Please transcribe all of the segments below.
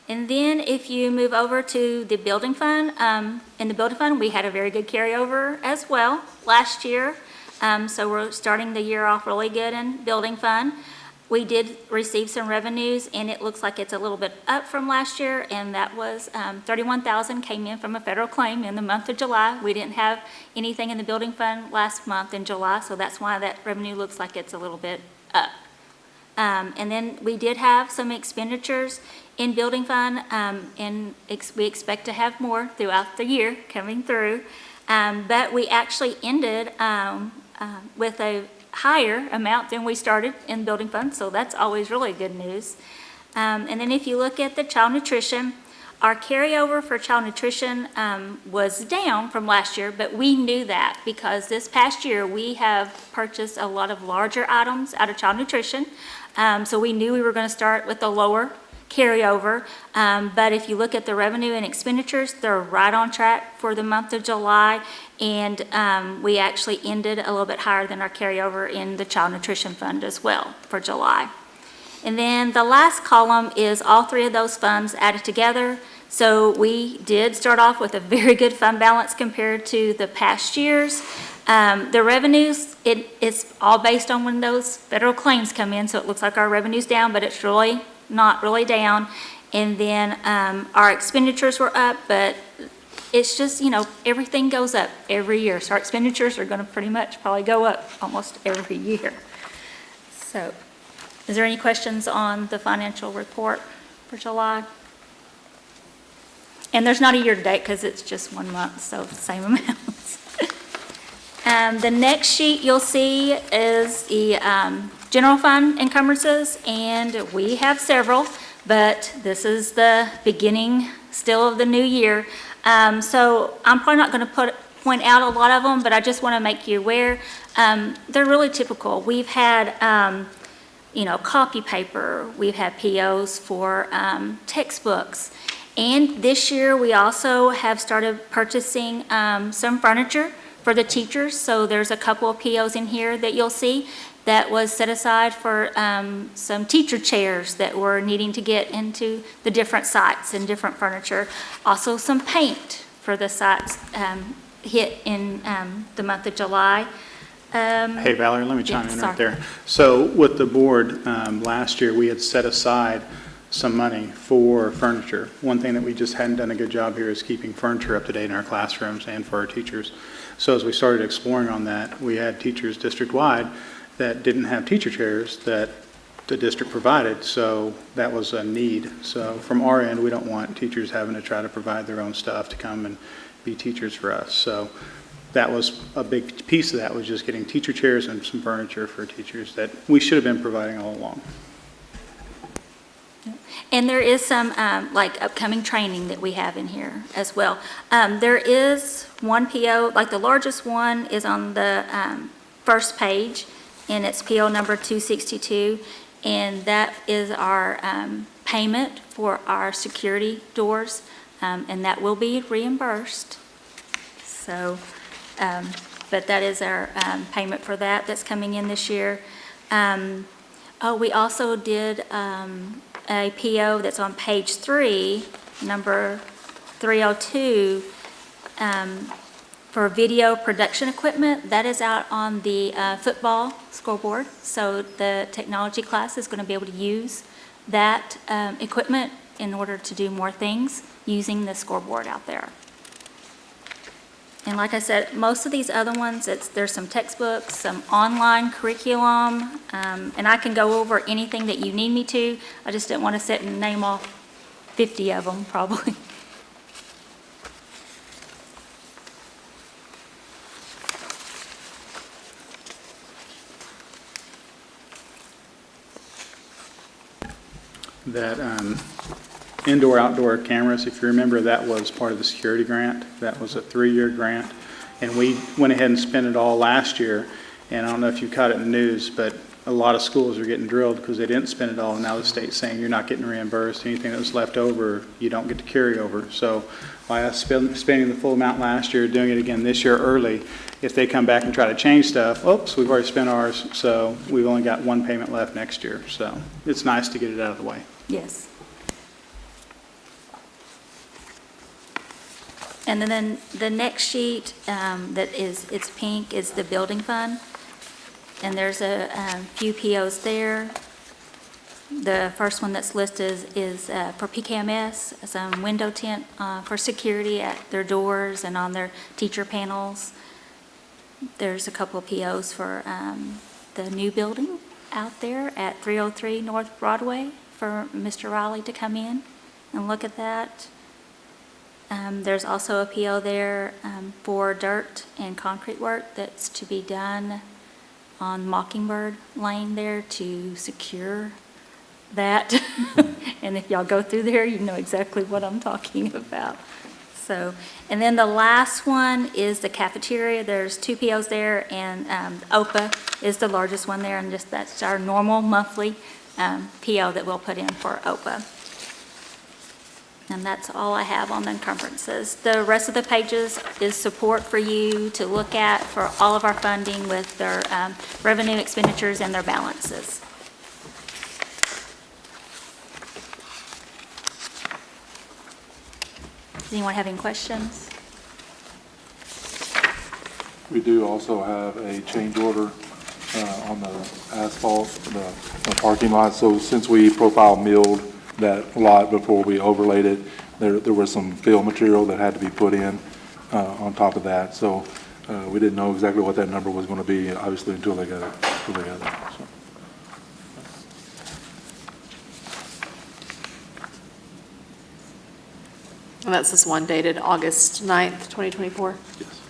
And then if you move over to the building fund, in the building fund, we had a very good carryover as well last year. So we're starting the year off really good in building fund. We did receive some revenues, and it looks like it's a little bit up from last year, and that was $31,000 came in from a federal claim in the month of July. We didn't have anything in the building fund last month in July, so that's why that revenue looks like it's a little bit up. And then we did have some expenditures in building fund, and we expect to have more throughout the year coming through. But we actually ended with a higher amount than we started in building fund, so that's always really good news. And then if you look at the child nutrition, our carryover for child nutrition was down from last year, but we knew that because this past year we have purchased a lot of larger items out of child nutrition. So we knew we were going to start with a lower carryover, but if you look at the revenue and expenditures, they're right on track for the month of July, and we actually ended a little bit higher than our carryover in the child nutrition fund as well for July. And then the last column is all three of those funds added together. So we did start off with a very good fund balance compared to the past years. The revenues, it's all based on when those federal claims come in, so it looks like our revenue's down, but it's really not really down. And then our expenditures were up, but it's just, you know, everything goes up every year. So our expenditures are going to pretty much probably go up almost every year. So is there any questions on the financial report for July? And there's not a year-to-date because it's just 1 month, so same amounts. The next sheet you'll see is the general fund encumbrances, and we have several, but this is the beginning still of the new year. So I'm probably not going to point out a lot of them, but I just want to make you aware. They're really typical. We've had copy paper. We've had POs for textbooks. And this year we also have started purchasing some furniture for the teachers. So there's a couple of POs in here that you'll see that was set aside for some teacher chairs that we're needing to get into the different sites and different furniture. Also some paint for the sites hit in the month of July. Hey, Valerie, let me chime in right there. So with the board, last year we had set aside some money for furniture. One thing that we just hadn't done a good job here is keeping furniture up to date in our classrooms and for our teachers. So as we started exploring on that, we had teachers district-wide that didn't have teacher chairs that the district provided, so that was a need. So from our end, we don't want teachers having to try to provide their own stuff to come and be teachers for us. So that was a big piece of that, was just getting teacher chairs and some furniture for teachers that we should have been providing all along. And there is some like upcoming training that we have in here as well. There is one PO, like the largest one is on the first page, and it's PO number 262, and that is our payment for our security doors, and that will be reimbursed. So, but that is our payment for that that's coming in this year. We also did a PO that's on page 3, number 302, for video production equipment. That is out on the football scoreboard. So the technology class is going to be able to use that equipment in order to do more things using the scoreboard out there. And like I said, most of these other ones, there's some textbooks, some online curriculum, and I can go over anything that you need me to. I just didn't want to sit and name off 50 of them, probably. That indoor-outdoor cameras, if you remember, that was part of the security grant. That was a 3-year grant, and we went ahead and spent it all last year. And I don't know if you caught it in the news, but a lot of schools are getting drilled because they didn't spend it all, and now the state's saying you're not getting reimbursed. Anything that was left over, you don't get to carry over. So by us spending the full amount last year, doing it again this year early, if they come back and try to change stuff, oops, we've already spent ours, so we've only got one payment left next year. So it's nice to get it out of the way. Yes. And then the next sheet it's pink, is the building fund. And there's a few POs there. The first one that's listed is for PKMS, some window tint for security at their doors and on their teacher panels. There's a couple of POs for the new building out there at 303 North Broadway for Mr. Riley to come in and look at that. There's also a PO there for dirt and concrete work that's to be done on Mockingbird Lane there to secure that. And if y'all go through there, you know exactly what I'm talking about. So, and then the last one is the cafeteria. There's 2 POs there, and OPA is the largest one there, and just that's our normal monthly PO that we'll put in for OPA. And that's all I have on the encumbrances. The rest of the pages is support for you to look at for all of our funding with their revenue expenditures and their balances. Does anyone have any questions? We do also have a change order on the asphalt, the parking lot. So since we profile milled that lot before we overlaid it, there was some fill material that had to be put in on top of that. So we didn't know exactly what that number was going to be, obviously, until they got it. So. And that's this one dated August 9th, 2024? Yes.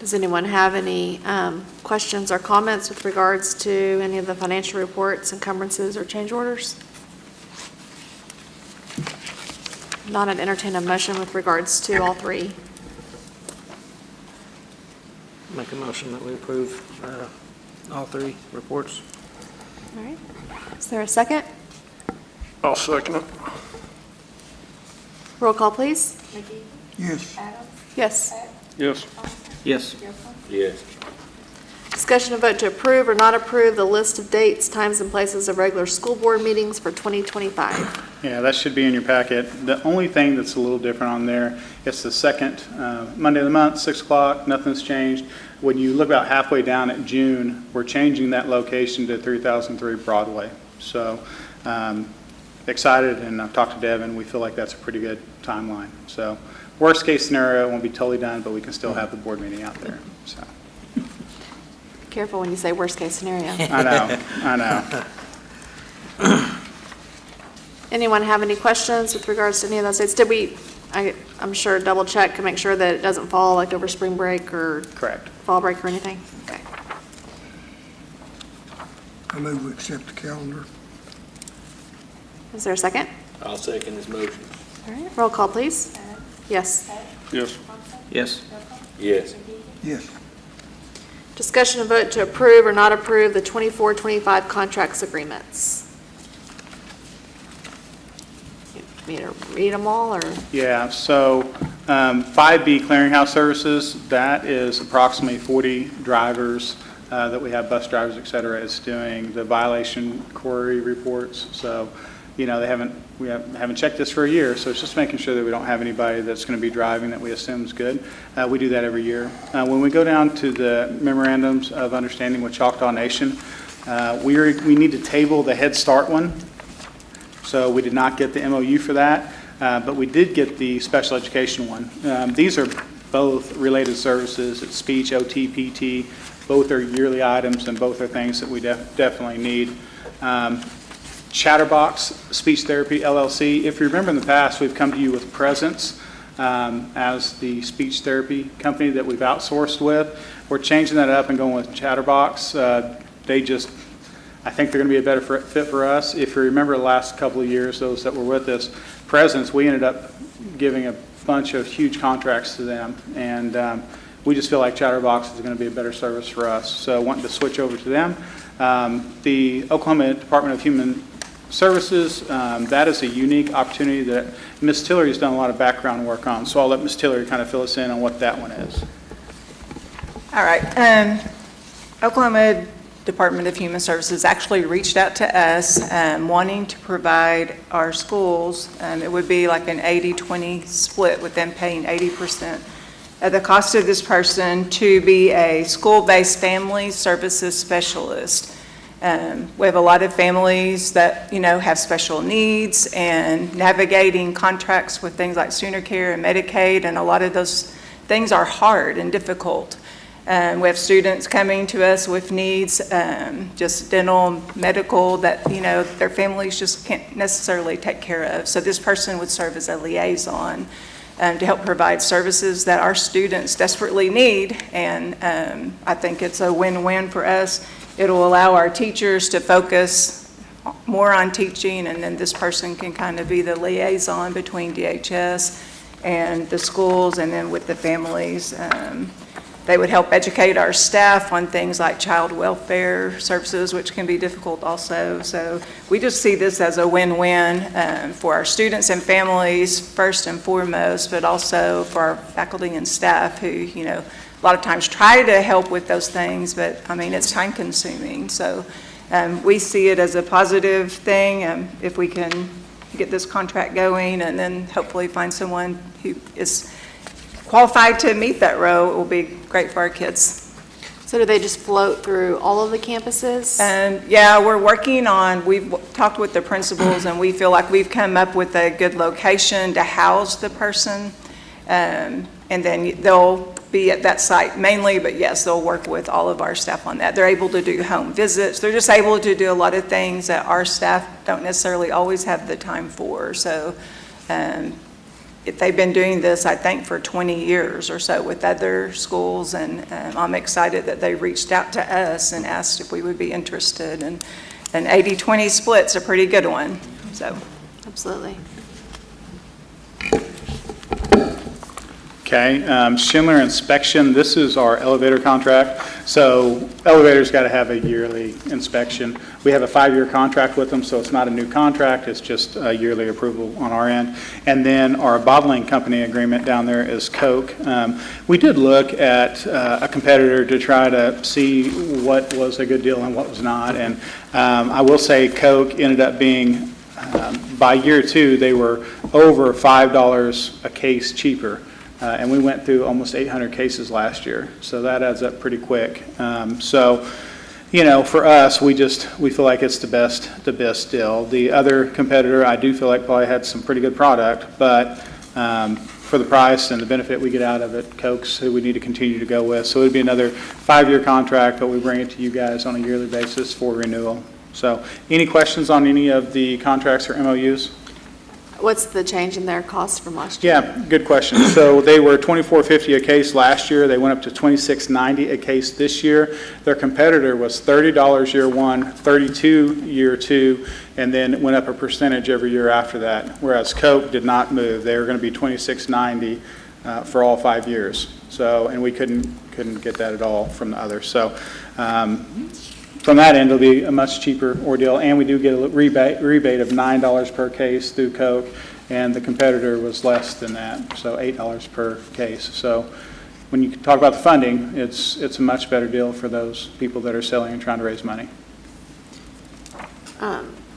Does anyone have any questions or comments with regards to any of the financial reports, encumbrances, or change orders? Not an entertain a motion with regards to all 3. Make a motion that we approve all 3 reports. All right. Is there a second? I'll second it. Roll call, please. Yes. Yes. Yes. Yes. Yes. Discussion and vote to approve or not approve the list of dates, times, and places of regular school board meetings for 2025. Yeah, that should be in your packet. The only thing that's a little different on there, it's the second Monday of the month, 6 o'clock, nothing's changed. When you look about halfway down at June, we're changing that location to 3003 Broadway. So excited, and I've talked to Devin, we feel like that's a pretty good timeline. So worst case scenario, it won't be totally done, but we can still have the board meeting out there, so. Careful when you say worst case scenario. I know. Anyone have any questions with regards to any of those dates? Did we, I'm sure, double check to make sure that it doesn't fall like over spring break or Correct. fall break or anything? Okay. I move we accept the calendar. Is there a second? I'll second his motion. All right, roll call, please. Yes. Yes. Yes. Yes. Yes. Discussion and vote to approve or not approve the 24-25 contracts agreements. You want me to read them all, or? Yeah, so 5B Clearinghouse Services, that is approximately 40 drivers that we have, bus drivers, et cetera, is doing the violation query reports. So, you know, we haven't checked this for a year, so it's just making sure that we don't have anybody that's going to be driving that we assume is good. We do that every year. When we go down to the memorandums of understanding with Choctaw Nation, we need to table the Head Start one. So we did not get the MOU for that, but we did get the special education one. These are both related services. It's speech, OT, PT. Both are yearly items, and both are things that we definitely need. Chatterbox Speech Therapy LLC. If you remember in the past, we've come to you with Presence as the speech therapy company that we've outsourced with. We're changing that up and going with Chatterbox. I think they're going to be a better fit for us. If you remember the last couple of years, those that were with us, Presence, we ended up giving a bunch of huge contracts to them, and we just feel like Chatterbox is going to be a better service for us. So wanting to switch over to them. The Oklahoma Department of Human Services, that is a unique opportunity that Ms. Tillery has done a lot of background work on. So I'll let Ms. Tillery kind of fill us in on what that one is. All right. Oklahoma Department of Human Services actually reached out to us wanting to provide our schools, it would be like an 80-20 split with them paying 80% of the cost of this person to be a school-based family services specialist. We have a lot of families that, have special needs, and navigating contracts with things like Sooner Care and Medicaid, and a lot of those things are hard and difficult. We have students coming to us with needs, just dental, medical, that, their families just can't necessarily take care of. So this person would serve as a liaison to help provide services that our students desperately need. And I think it's a win-win for us. It'll allow our teachers to focus more on teaching, and then this person can kind of be the liaison between DHS and the schools, and then with the families. They would help educate our staff on things like child welfare services, which can be difficult also. So we just see this as a win-win for our students and families first and foremost, but also for our faculty and staff who, a lot of times try to help with those things, but it's time consuming. So we see it as a positive thing if we can get this contract going and then hopefully find someone who is qualified to meet that role. It will be great for our kids. So do they just float through all of the campuses? And we've talked with the principals, and we feel like we've come up with a good location to house the person. And then they'll be at that site mainly, but yes, they'll work with all of our staff on that. They're able to do home visits. They're just able to do a lot of things that our staff don't necessarily always have the time for. So they've been doing this, I think, for 20 years or so with other schools, and I'm excited that they reached out to us and asked if we would be interested. And an 80-20 split's a pretty good one. So, Absolutely. Okay, Schindler Inspection, this is our elevator contract. So elevators got to have a yearly inspection. We have a 5-year contract with them, so it's not a new contract, it's just a yearly approval on our end. And then our bottling company agreement down there is Coke. We did look at a competitor to try to see what was a good deal and what was not. And I will say Coke ended up being, by year 2, they were over $5 a case cheaper. And we went through almost 800 cases last year, so that adds up pretty quick. For us, we feel like it's the best deal. The other competitor, I do feel like probably had some pretty good product, but for the price and the benefit we get out of it, Coke's who we need to continue to go with. So it'd be another 5-year contract, but we bring it to you guys on a yearly basis for renewal. So any questions on any of the contracts or MOUs? What's the change in their cost from last year? Yeah, good question. So they were $24.50 a case last year. They went up to $26.90 a case this year. Their competitor was $30 year 1, $32 year 2, and then it went up a percentage every year after that, whereas Coke did not move. They were going to be $26.90 for all 5 years. So, and we couldn't get that at all from the others. So, from that end, it'll be a much cheaper ordeal, and we do get a rebate of $9 per case through Coke, and the competitor was less than that, so $8 per case. So when you talk about the funding, it's a much better deal for those people that are selling and trying to raise money.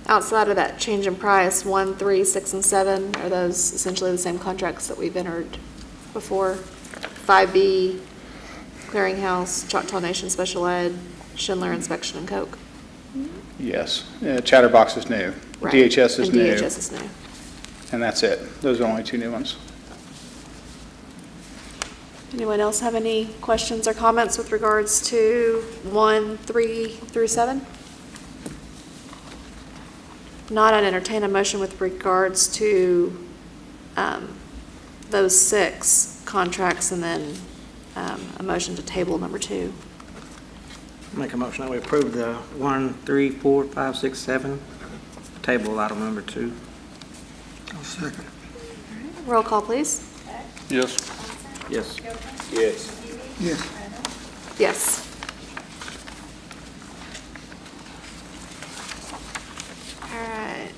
Outside of that change in price, 1, 3, 6, and 7, are those essentially the same contracts that we've entered before? 5B, Clearinghouse, Choctaw Nation Special Ed, Schindler Inspection, and Coke? Yes. Chatterbox is new. Right. DHS is And new. DHS is new. And that's it. Those are only 2 new ones. Anyone else have any questions or comments with regards to 1, 3 through 7? Not, I'd entertain a motion with regards to those 6 contracts, and then a motion to table number 2. Make a motion that we approve the 1, 3, 4, 5, 6, 7, table item number 2. I'll second. Roll call, please. Yes. Yes. Yes. Yes. Yes. All right.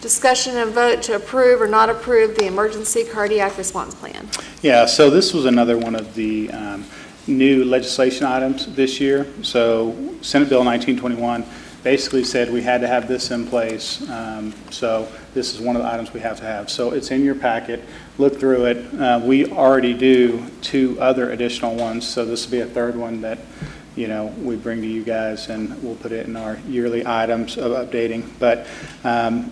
Discussion and vote to approve or not approve the emergency cardiac response plan. Yeah, so this was another one of the new legislation items this year. So Senate Bill 1921 basically said we had to have this in place. So this is one of the items we have to have. So it's in your packet. Look through it. We already do 2 other additional ones, so this will be a third one that, you know, we bring to you guys, and we'll put it in our yearly items of updating. But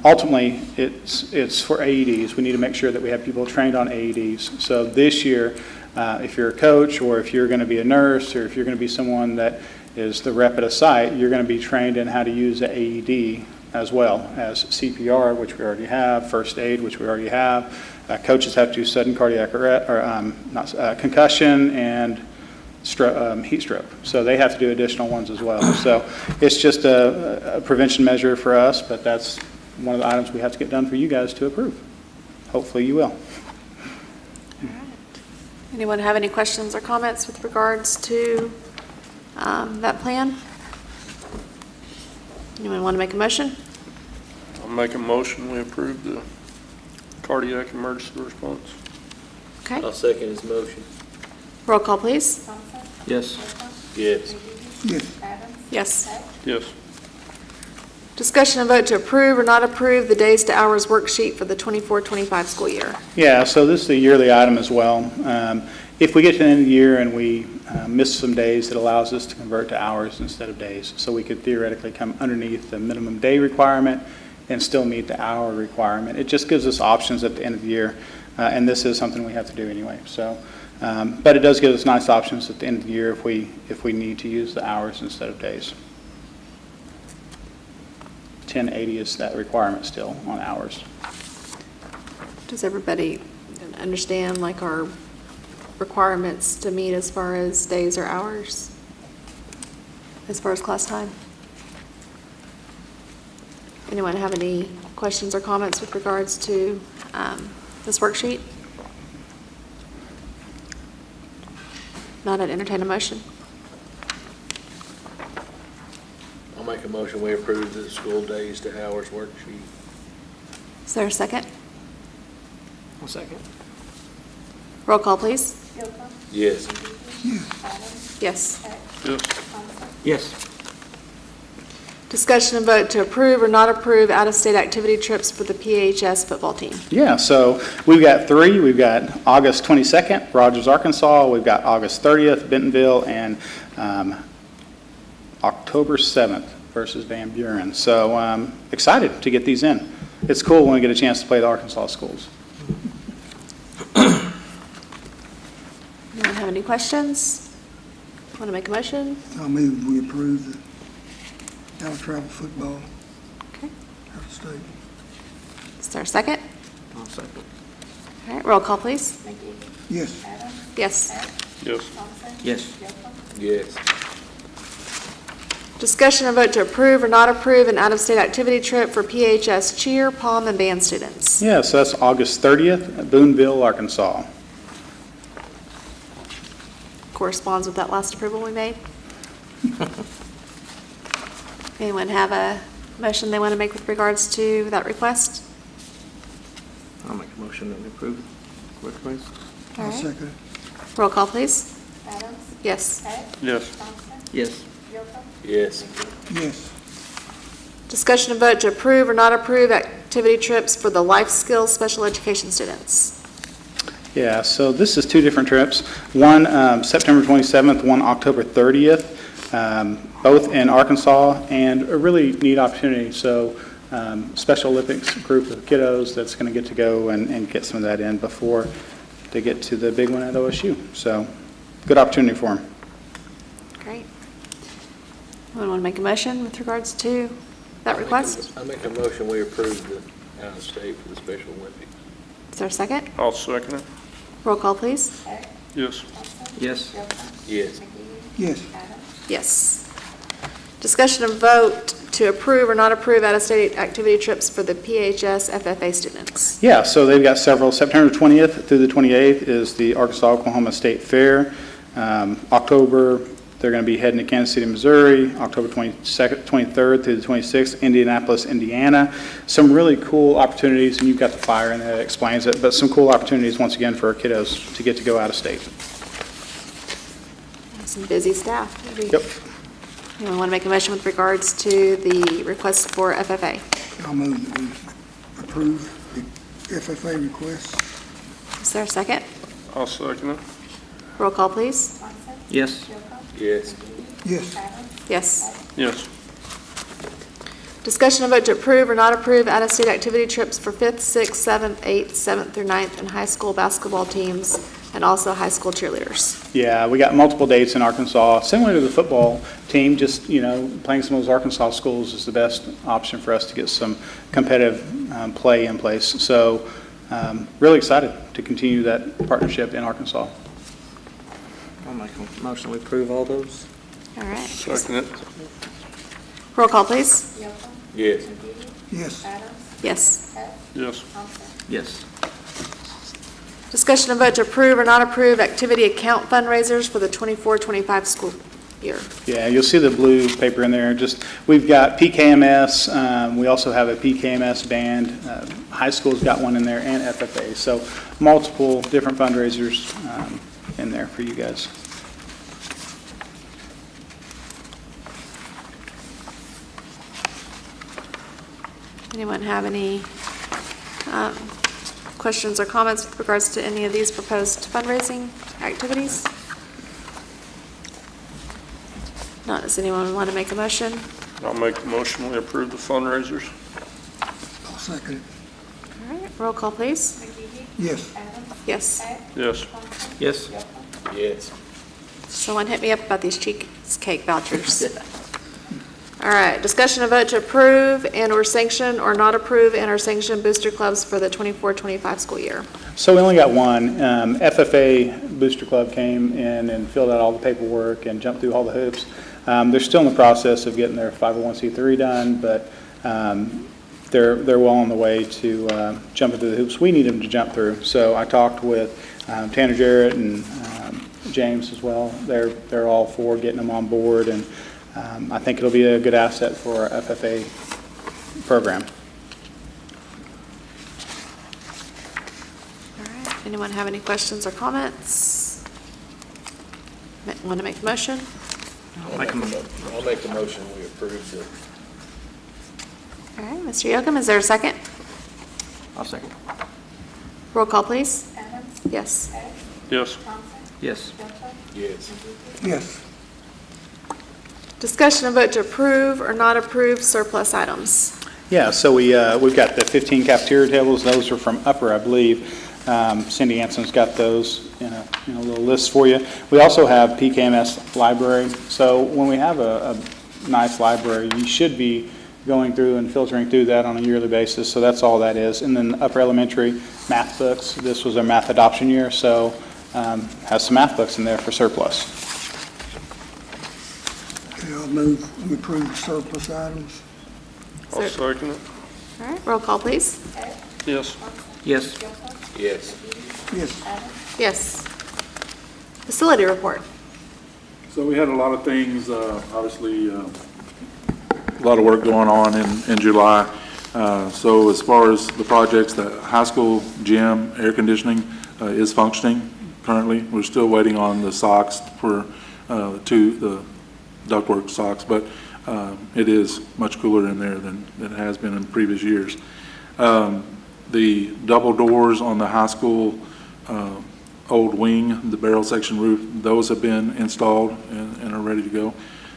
ultimately, it's for AEDs. We need to make sure that we have people trained on AEDs. So this year, if you're a coach, or if you're going to be a nurse, or if you're going to be someone that is the rep at a site, you're going to be trained in how to use the AED as well as CPR, which we already have, first aid, which we already have. Coaches have to do sudden cardiac arrest, or concussion and heat stroke. So they have to do additional ones as well. So it's just a prevention measure for us, but that's one of the items we have to get done for you guys to approve. Hopefully you will. Anyone have any questions or comments with regards to that plan? Anyone want to make a motion? I'll make a motion, we approve the cardiac emergency response. Okay, I'll second his motion. roll call, please. Yes. Yes. Yes. Yes. Yes. Discussion and vote to approve or not approve the days to hours worksheet for the 24-25 school year. Yeah, so this is a yearly item as well. If we get to the end of the year and we miss some days, it allows us to convert to hours instead of days. So we could theoretically come underneath the minimum day requirement and still meet the hour requirement. It just gives us options at the end of the year, and this is something we have to do anyway. So, but it does give us nice options at the end of the year if we need to use the hours instead of days. 1080 is that requirement still on hours. Does everybody understand like our requirements to meet as far as days or hours? As far as class time? Anyone have any questions or comments with regards to this worksheet? Not, I'd entertain a motion. I'll make a motion, we approve the school days to hours worksheet. Is there a second? I'll second. Roll call, please. Yes. Yes. Yes. Yes. Discussion and vote to approve or not approve out-of-state activity trips for the PHS football team. Yeah, so we've got 3. We've got August 22nd, Rogers, Arkansas. We've got August 30th, Bentonville, and October 7th versus Van Buren. So excited to get these in. It's cool when we get a chance to play the Arkansas schools. Anyone have any questions? Want to make a motion? I'll move we approve the out-of-travel football Okay. out of state. Is there a second? I'll second. All right, roll call, please. Yes. Yes. Yes. Yes. Yes. Discussion and vote to approve or not approve an out-of-state activity trip for PHS cheer, pom, and band students. Yeah, so that's August 30th, at Boonville, Arkansas. Corresponds with that last approval we made. Anyone have a motion they want to make with regards to that request? I'll make a motion that we approve the request. All I'll right. second it. Roll call, please. Yes. Yes. Yes. Yes. Yes. Discussion and vote to approve or not approve activity trips for the life skills special education students. Yeah, so this is 2 different trips. One September 27th, one October 30th, both in Arkansas, and a really neat opportunity. So Special Olympics group of kiddos that's going to get to go and get some of that in before they get to the big one at OSU. So good opportunity for them. Great. Anyone want to make a motion with regards to that request? I make a motion, we approve the out-of-state for the Special Olympics. Is there a second? I'll second it. Roll call, please. Yes. Yes. Yes. Yes. Yes. Discussion and vote to approve or not approve out-of-state activity trips for the PHS FFA students. Yeah, so they've got several. September 20th through the 28th is the Arkansas-Oklahoma State Fair. October, they're going to be heading to Kansas City, Missouri. October 22nd, 23rd through the 26th, Indianapolis, Indiana. Some really cool opportunities, and you've got the flyer in there that explains it, but some cool opportunities once again for our kiddos to get to go out of state. Some busy staff. Maybe. Yep. Anyone want to make a motion with regards to the request for FFA? I'll move that we approve the FFA request. Is there a second? I'll second it. Roll call, please. Yes. Yes. Yes, Yes. Yes. Discussion and vote to approve or not approve out-of-state activity trips for 5th, 6th, 7th, 8th, 7th through 9th, and high school basketball teams, and also high school cheerleaders. Yeah, we got multiple dates in Arkansas, similar to the football team, just, playing some of those Arkansas schools is the best option for us to get some competitive play in place. So really excited to continue that partnership in Arkansas. I'll make a motion we approve all those. All right. Second it. Roll call, please. Yes. yes, Yes. Yes. Yes. Discussion and vote to approve or not approve activity account fundraisers for the 24-25 school year. Yeah, you'll see the blue paper in there. We've got PKMS, we also have a PKMS band. High school's got one in there, and FFA. So multiple different fundraisers in there for you guys. Anyone have any questions or comments with regards to any of these proposed fundraising activities? Not, does anyone want to make a motion? I'll make the motion we approve the fundraisers. I'll second it. All right, roll call, please. Yes, Yes. Yes. Yes. Yes. Someone hit me up about these cheesecake vouchers. All right, discussion and vote to approve and/or sanction or not approve and/or sanction booster clubs for the 24-25 school year. So we only got one. FFA Booster Club came in and filled out all the paperwork and jumped through all the hoops. They're still in the process of getting their 501c3 done, but they're well on the way to jumping through the hoops we need them to jump through. So I talked with Tanner Jarrett and James as well. They're all for getting them on board, and I think it'll be a good asset for our FFA program. All right, anyone have any questions or comments? Want to make a motion? I'll make a motion we approve the. All right, Mr. Yocum, is there a second? I'll second. Roll call, please. Yes. Yes. Yes. Yes. yes, Discussion and vote to approve or not approve surplus items. Yeah, so we've got the 15 cafeteria tables. Those are from Upper, I believe. Cindy Anson's got those in a little list for you. We also have PKMS library. So when we have a nice library, you should be going through and filtering through that on a yearly basis. So that's all that is. And then Upper Elementary math books. This was our math adoption year, so has some math books in there for surplus. okay, I'll move we approve the surplus items. I'll second it. All right, roll call, please. Yes. Yes. Yes. Yes, Yes. Facility report. So we had a lot of things, obviously, a lot of work going on in July. So as far as the projects, the high school gym air conditioning is functioning currently. We're still waiting on the socks for the ductwork socks, but it is much cooler in there than it has been in previous years. The double doors on the high school old wing, the barrel section roof, those have been installed and are ready to go.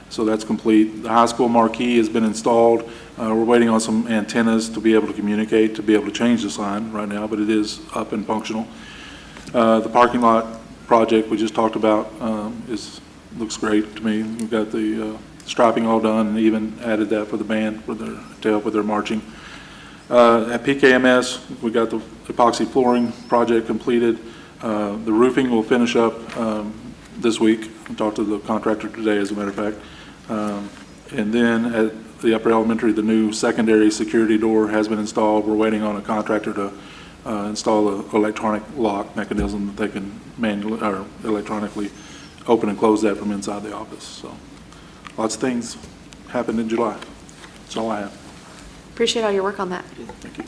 So that's complete. The high school marquee has been installed. We're waiting on some antennas to be able to communicate, to be able to change the sign right now, but it is up and functional. The parking lot project we just talked about looks great to me. We've got the striping all done and even added that for the band to help with their marching. At PKMS, we got the epoxy flooring project completed. The roofing will finish up this week. I talked to the contractor today, as a matter of fact. And then at the Upper Elementary, the new secondary security door has been installed. We're waiting on a contractor to install an electronic lock mechanism that they can manually or electronically open and close that from inside the office. So lots of things happened in July. That's all I have. Appreciate all your work on that. Thank you.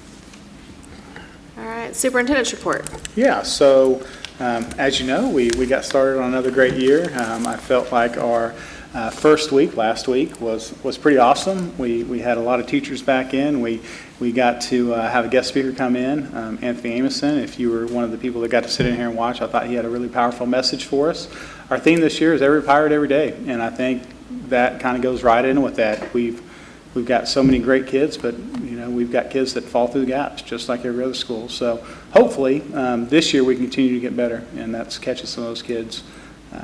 All right, superintendent's report. Yeah, so As you know, we got started on another great year. I felt like our first week, last week, was pretty awesome. We had a lot of teachers back in. We got to have a guest speaker come in, Anthony Amison. If you were one of the people that got to sit in here and watch, I thought he had a really powerful message for us. Our theme this year is Every Pirate, Every Day, and I think that kind of goes right in with that. We've got so many great kids, but we've got kids that fall through the gaps, just like every other school. So hopefully, this year we continue to get better, and that's catching some of those kids,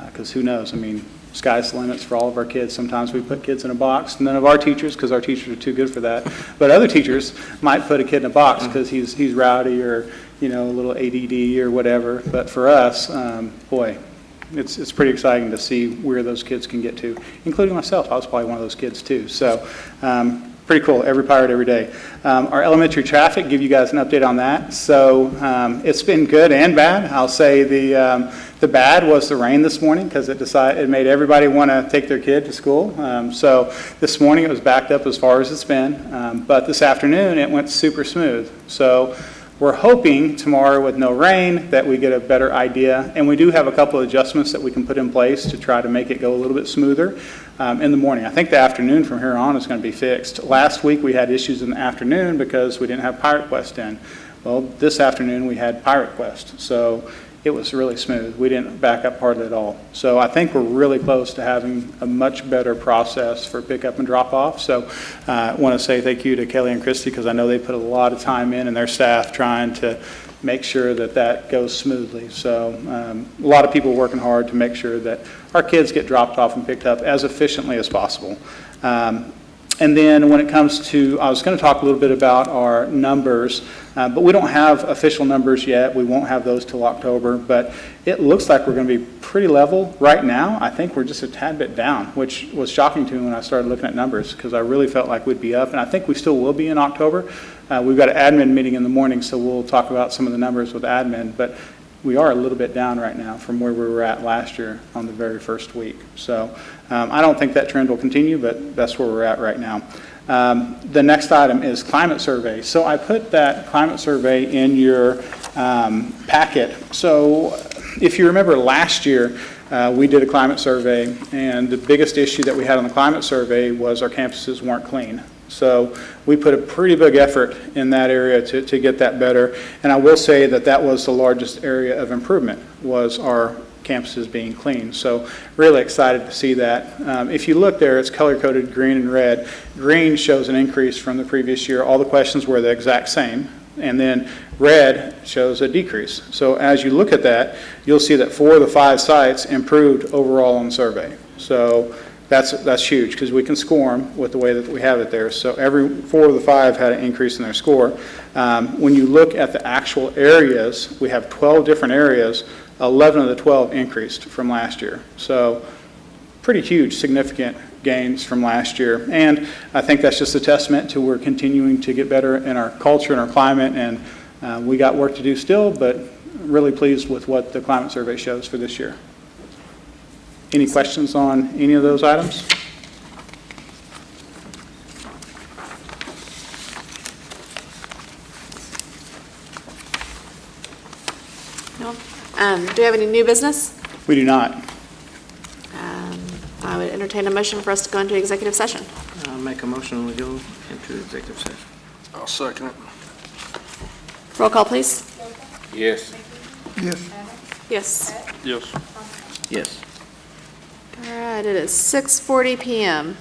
because who knows? I mean, sky's the limits for all of our kids. Sometimes we put kids in a box. None of our teachers, because our teachers are too good for that, but other teachers might put a kid in a box because he's rowdy or a little ADD or whatever. But for us, boy, it's pretty exciting to see where those kids can get to, including myself. I was probably one of those kids too. So pretty cool. Every pirate, every day. Our elementary traffic, give you guys an update on that. So it's been good and bad. I'll say the bad was the rain this morning, because it made everybody want to take their kid to school. So this morning it was backed up as far as it's been, but this afternoon it went super smooth. So we're hoping tomorrow with no rain that we get a better idea, and we do have a couple of adjustments that we can put in place to try to make it go a little bit smoother in the morning. I think the afternoon from here on is going to be fixed. Last week we had issues in the afternoon because we didn't have Pirate Quest in. Well, this afternoon we had Pirate Quest, so it was really smooth. We didn't back up hardly at all. So I think we're really close to having a much better process for pickup and drop off. So I want to say thank you to Kelly and Christy, because I know they put a lot of time in, and their staff trying to make sure that goes smoothly. So a lot of people working hard to make sure that our kids get dropped off and picked up as efficiently as possible. And then when it comes to, I was going to talk a little bit about our numbers, but we don't have official numbers yet. We won't have those till October, but it looks like we're going to be pretty level right now. I think we're just a tad bit down, which was shocking to me when I started looking at numbers, because I really felt like we'd be up, and I think we still will be in October. We've got an admin meeting in the morning, so we'll talk about some of the numbers with admin, but we are a little bit down right now from where we were at last year on the very first week. So I don't think that trend will continue, but that's where we're at right now. The next item is climate survey. So I put that climate survey in your packet. So if you remember last year, we did a climate survey, and the biggest issue that we had on the climate survey was our campuses weren't clean. So we put a pretty big effort in that area to get that better. And I will say that was the largest area of improvement, was our campuses being clean. So really excited to see that. If you look there, it's color-coded green and red. Green shows an increase from the previous year. All the questions were the exact same. And then red shows a decrease. So as you look at that, you'll see that 4 of the 5 sites improved overall on the survey. So that's huge, because we can score them with the way that we have it there. So every 4 of the 5 had an increase in their score. When you look at the actual areas, we have 12 different areas. 11 of the 12 increased from last year. So pretty huge, significant gains from last year. And I think that's just a testament to we're continuing to get better in our culture and our climate. And we got work to do still, but really pleased with what the climate survey shows for this year. Any questions on any of those items? No. Do we have any new business? We do not. I would entertain a motion for us to go into executive session. I'll make a motion, we go into executive session. I'll second it. Roll call, please. Yes. Yes. Yes. Yes. Yes. All right, it is 6:40 PM.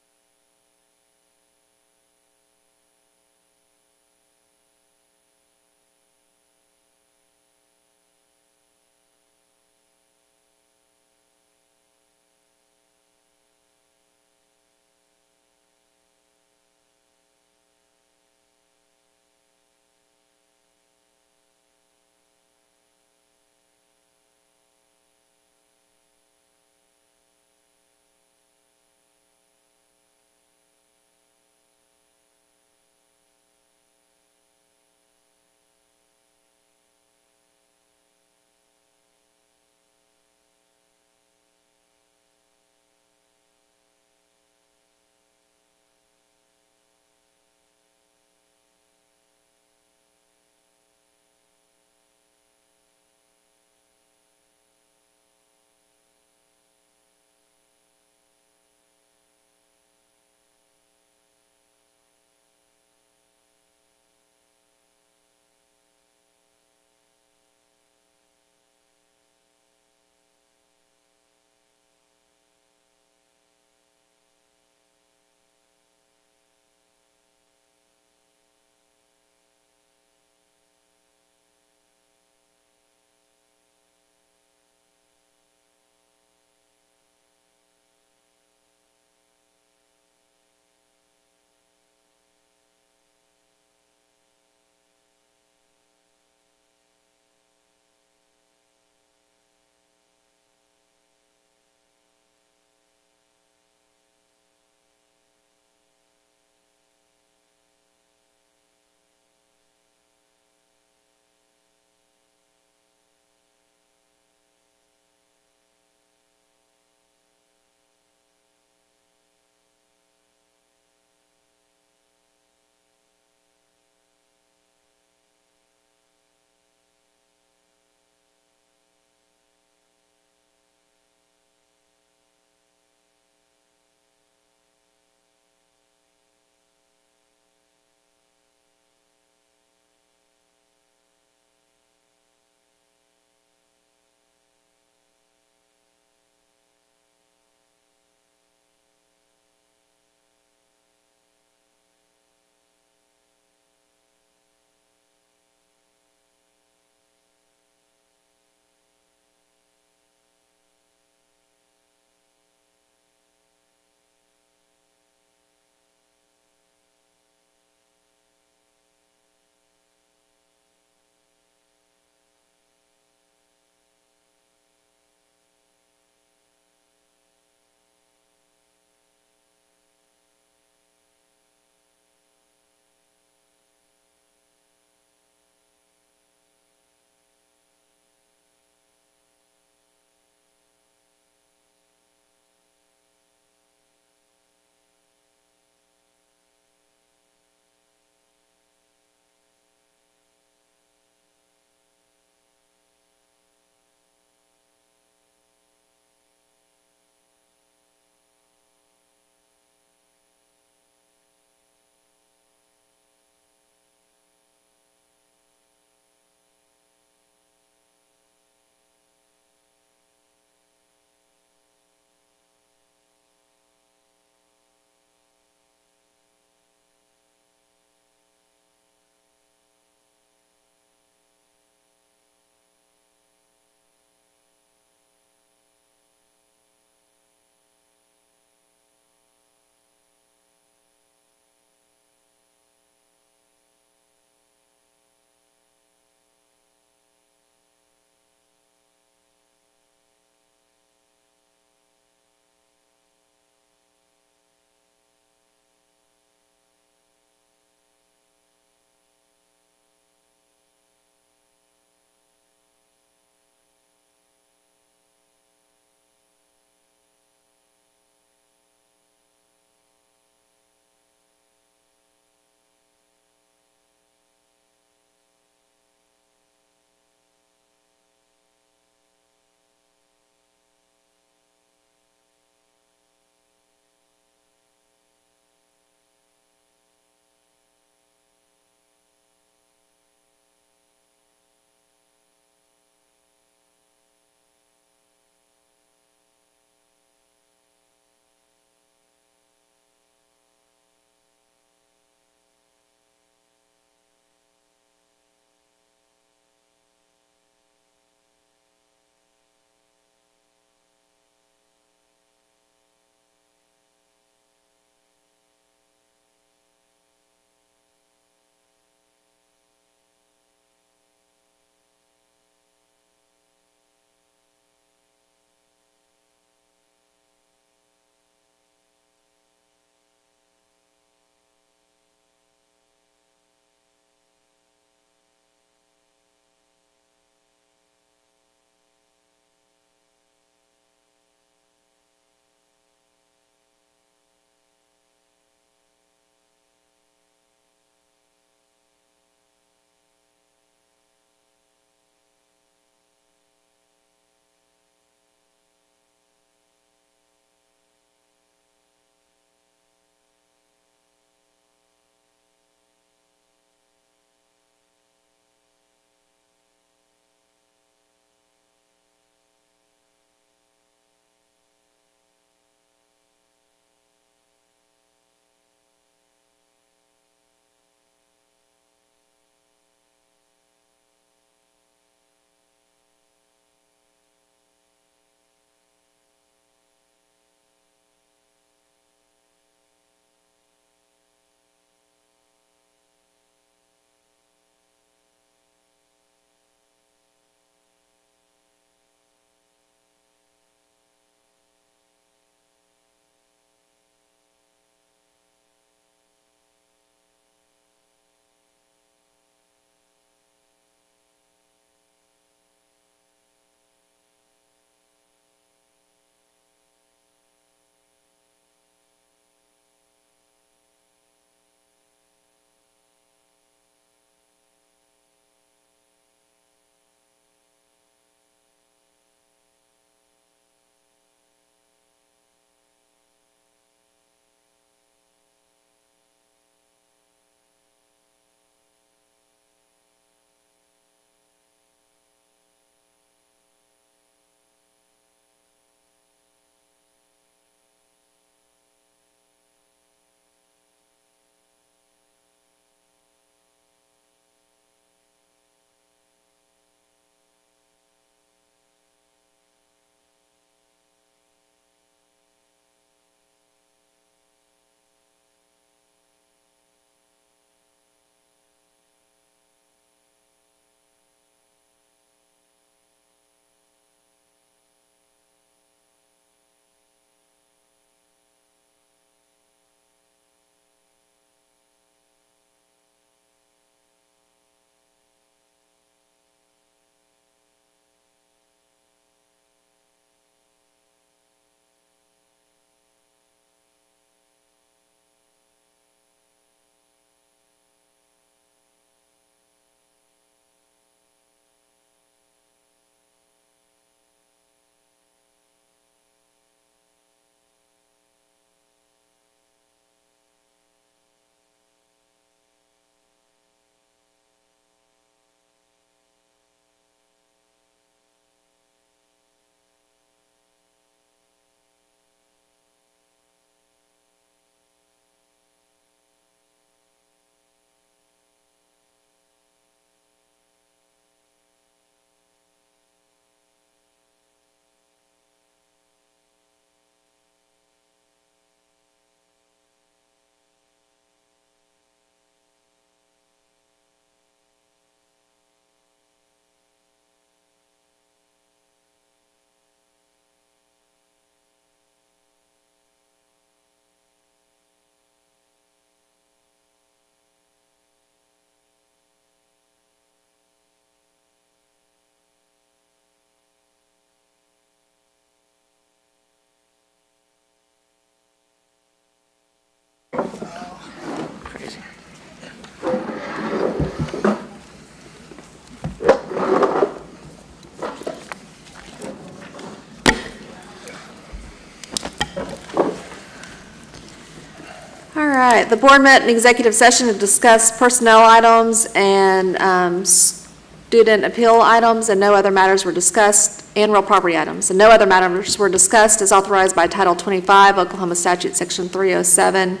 All right, the board met in executive session to discuss personnel items and student appeal items, and no other matters were discussed, and real property items. And no other matters were discussed as authorized by Title 25 Oklahoma Statute Section 307,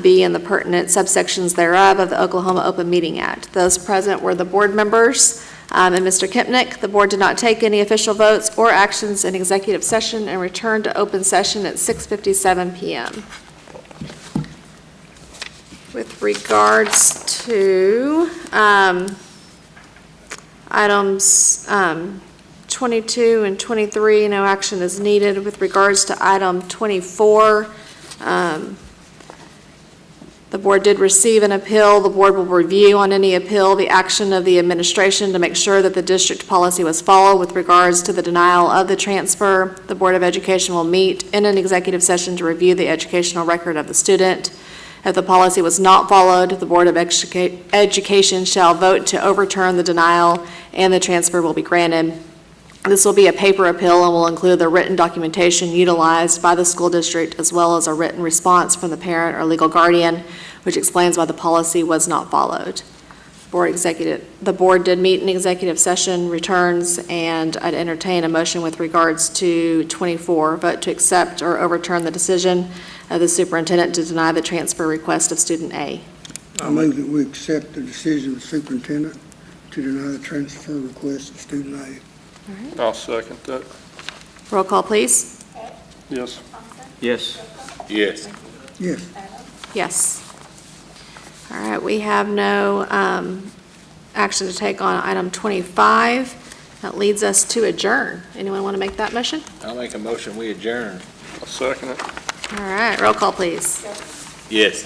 B and the pertinent subsections thereof of the Oklahoma Open Meeting Act. Those present were the board members and Mr. Kipnick. The board did not take any official votes or actions in executive session and returned to open session at 6:57 p.m. With regards to items 22 and 23, no action is needed. With regards to item 24, the board did receive an appeal. The board will review on any appeal the action of the administration to make sure that the district policy was followed with regards to the denial of the transfer. The Board of Education will meet in an executive session to review the educational record of the student. If the policy was not followed, the Board of Education shall vote to overturn the denial and the transfer will be granted. This will be a paper appeal and will include the written documentation utilized by the school district as well as a written response from the parent or legal guardian, which explains why the policy was not followed. The board did meet in executive session, returns, and I'd entertain a motion with regards to 24, vote to accept or overturn the decision of the superintendent to deny the transfer request of student A. I move that we accept the decision of the superintendent to deny the transfer request of student A. I'll second that. Roll call, please. Yes. Yes. Yes. Yes. Yes. All right, we have no action to take on item 25. That leads us to adjourn. Anyone want to make that motion? I'll make a motion, we adjourn. I'll second it. All right, roll call, please. Yes.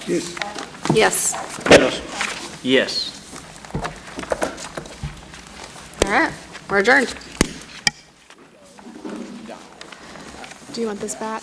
Yes. Yes. Yes. Yes. All right, we're adjourned. Do you want this back?